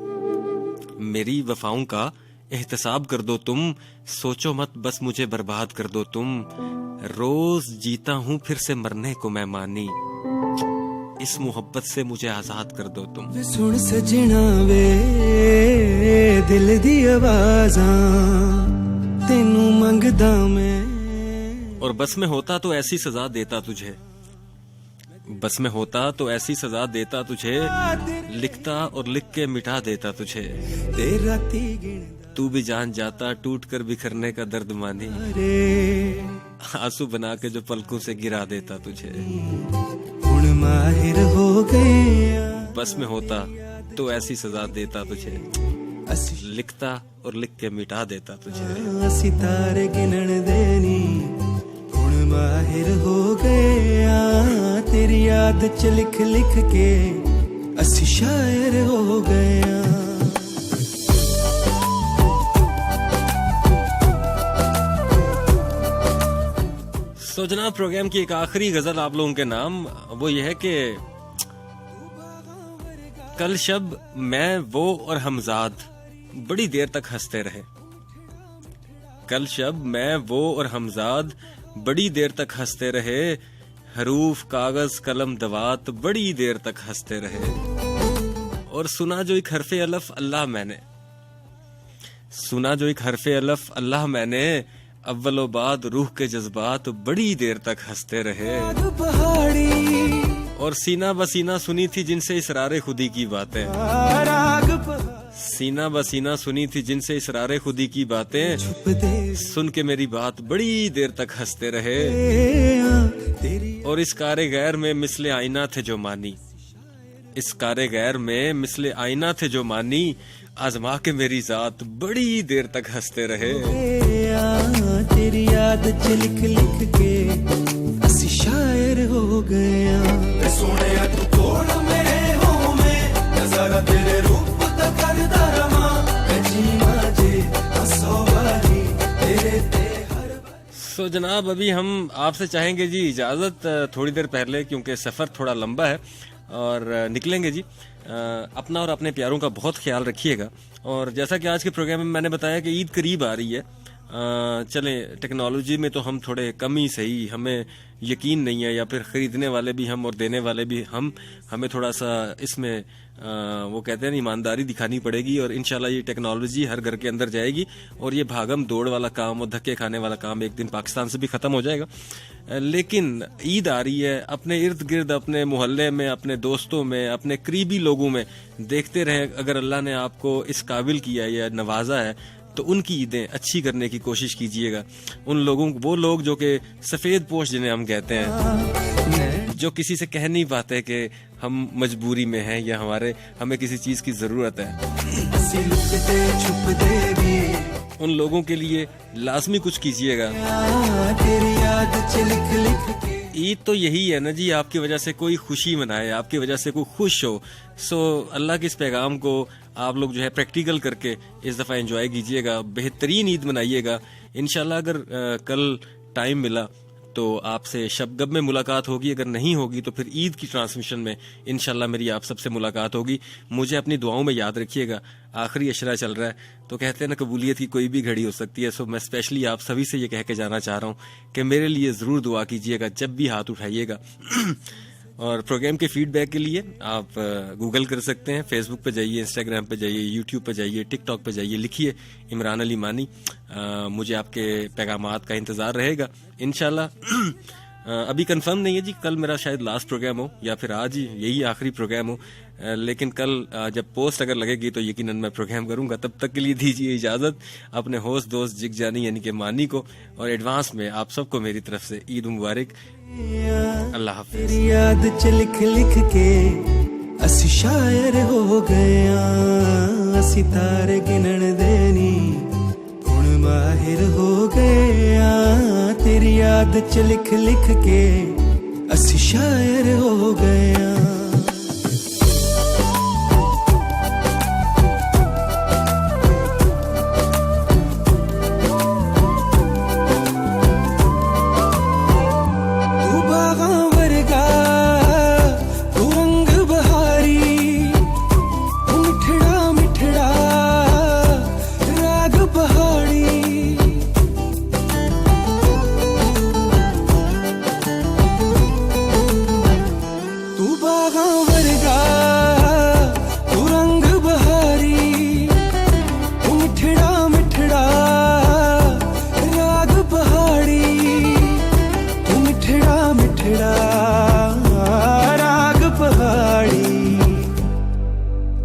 मेरी वफाओं का एहतसाब कर दो तुम, सोचो मत बस मुझे बर्बाद कर दो तुम, रोज जीता हूँ फिर से मरने को मैं मानी, इस मोहब्बत से मुझे आजाद कर दो तुम। सुन सजना वे दिल दी आवाज़ां तेनू मंगदा मैं। और बस में होता तो ऐसी सजा देता तुझे, बस में होता तो ऐसी सजा देता तुझे, लिखता और लिख के मिटा देता तुझे। तेरा ती गिनदा तू भी जान जाता टूट कर बिखरने का दर्द मानी, रे आंसू बना के जो पलकों से गिरा देता तुझे। हुण माहिर हो गए, बस में होता तो ऐसी सजा देता तुझे, असी लिखता और लिख के मिटा देता तुझे। असी तारे गिनण देनी हुण माहिर हो गए, तेरी याद च लिख लिख के असी शायर हो गए। सो जनाब प्रोग्राम की एक आखिरी गजल आप लोगों के नाम, वो ये है कि कल शब मैं वो और हमजाद बड़ी देर तक हंसते रहे, कल शब मैं वो और हमजाद बड़ी देर तक हंसते रहे, हरूफ कागज कलम दवात बड़ी देर तक हंसते रहे। और सुना जो एक हरफे अलफ अल्लाह मैंने, सुना जो एक हरफे अलफ अल्लाह मैंने, अव्वलो बाद रूह के जज्बात बड़ी देर तक हंसते रहे। और सीना बसीना सुनी थी जिनसे इसरारे खुदी की बातें, सीना बसीना सुनी थी जिनसे इसरारे खुदी की बातें, सुन के मेरी बात बड़ी देर तक हंसते रहे। और इस कारे गैर में मिसले आईना थे जो मानी, इस कारे गैर में मिसले आईना थे जो मानी, आजमा के मेरी जात बड़ी देर तक हंसते रहे। तेरी याद च लिख लिख के असी शायर हो गए। सोने तू तोड़ मेरे हो में नजारा तेरे रूप दा करदा रवां, मैं जीना जे हंसो वाली तेरे ते हर। सो जनाब अभी हम आपसे चाहेंगे जी इजाजत थोड़ी देर पहले, क्योंकि सफर थोड़ा लंबा है और निकलेंगे जी। अपना और अपने प्यारों का बहुत ख्याल रखिएगा। और जैसा कि आज के प्रोग्राम में मैंने बताया कि ईद करीब आ रही है, चलें टेक्नोलॉजी में तो हम थोड़े कम ही सही, हमें यकीन नहीं है, या फिर ख़रीदने वाले भी हम और देने वाले भी हम, हमें थोड़ा सा इसमें वो कहते हैं ना ईमानदारी दिखानी पड़ेगी। और इंशाल्लाह ये टेक्नोलॉजी हर घर के अंदर जाएगी और ये भागम दौड़ वाला काम और धक्के खाने वाला काम एक दिन पाकिस्तान से भी ख़त्म हो जाएगा। लेकिन ईद आ रही है, अपने इर्द गिर्द, अपने मोहल्ले में, अपने दोस्तों में, अपने करीबी लोगों में देखते रहे, अगर अल्लाह ने आपको इस काबिल किया या नवाजा है तो उनकी ईदें अच्छी करने की कोशिश कीजिएगा। उन लोगों, वो लोग जो कि सफ़ेद पोश जिन्हें हम कहते हैं, जो किसी से कह नहीं पाते कि हम मजबूरी में हैं या हमें किसी चीज़ की ज़रूरत है, उन लोगों के लिए लाजमी कुछ कीजिएगा। ईद तो यही है ना जी, आपकी वजह से कोई खुशी मनाए, आपकी वजह से कोई खुश हो। सो अल्लाह के इस पैगाम को आप लोग जो है प्रैक्टिकल करके इस दफ़ा एंजॉय कीजिएगा, बेहतरीन ईद मनाइएगा। इंशाल्लाह अगर कल टाइम मिला तो आपसे शबगब में मुलाकात होगी, अगर नहीं होगी तो फिर ईद की ट्रांसमिशन में इंशाल्लाह मेरी आप सबसे मुलाकात होगी। मुझे अपनी दुआओं में याद रखिएगा, आखिरी अशरा चल रहा है तो कहते हैं ना कबूलियत की कोई भी घड़ी हो सकती है। सो मैं स्पेशली आप सभी से ये कह के जाना चाह रहा हूँ कि मेरे लिए ज़रूर दुआ कीजिएगा जब भी हाथ उठाइएगा। और प्रोग्राम के फीडबैक के लिए आप गूगल कर सकते हैं, फेसबुक पे जाइए, इंस्टाग्राम पे जाइए, यूट्यूब पे जाइए, टिकटॉक पे जाइए, लिखिए इमरान अली मानी। मुझे आपके पैगामात का इंतज़ार रहेगा इंशाल्लाह। अभी कंफर्म नहीं है जी, कल मेरा शायद लास्ट प्रोग्राम हो या फिर आज ही यही आखिरी प्रोग्राम हो, लेकिन कल जब पोस्ट अगर लगेगी तो यकीनन मैं प्रोग्राम करूंगा। तब तक के लिए दीजिए इजाज़त अपने होस्ट दोस्त जिग जानी यानी कि मानी को, और एडवांस में आप सबको मेरी तरफ से ईद मुबारक। अल्लाह हाफिज़। याद च लिख लिख के असी शायर हो गया, असी तारे गिनन देनी हुण माहिर हो गया। तेरी याद च लिख लिख के असी शायर हो गया।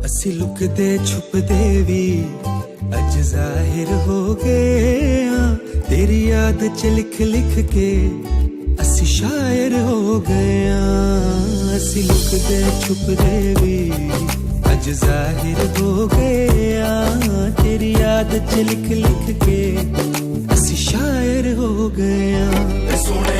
असी लुकदे छुपदे भी अज जाहिर हो गए। तेरी याद च लिख लिख के असी शायर हो गए। असी लुकदे छुपदे भी अज जाहिर हो गए। तेरी याद च लिख लिख के असी शायर हो गए। सोने